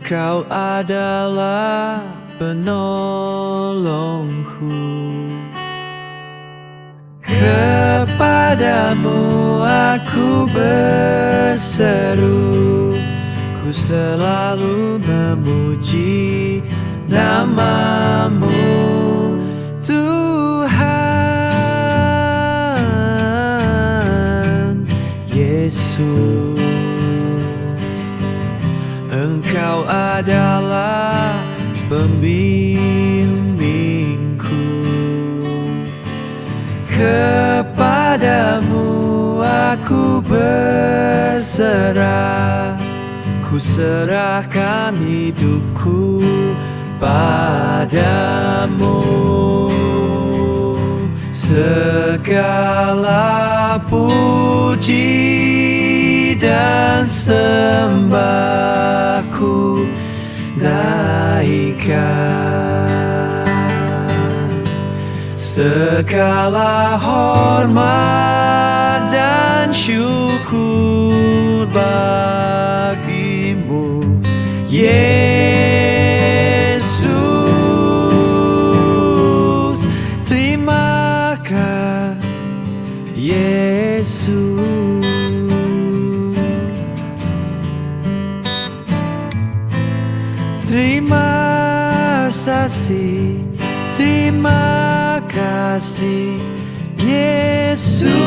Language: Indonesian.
Engkau adalah penolongku. Kepadamu aku berseru, ku selalu memuji namamu, Tuhan Yesus. Engkau adalah pembimbingku. Kepadamu aku berserah, ku serahkan hidupku padamu. Segala puji dan sembahku naikkan, segala hormat dan syukur bagimu, Yesus. Terima kasih, Yesus. Terima kasih, Yesus.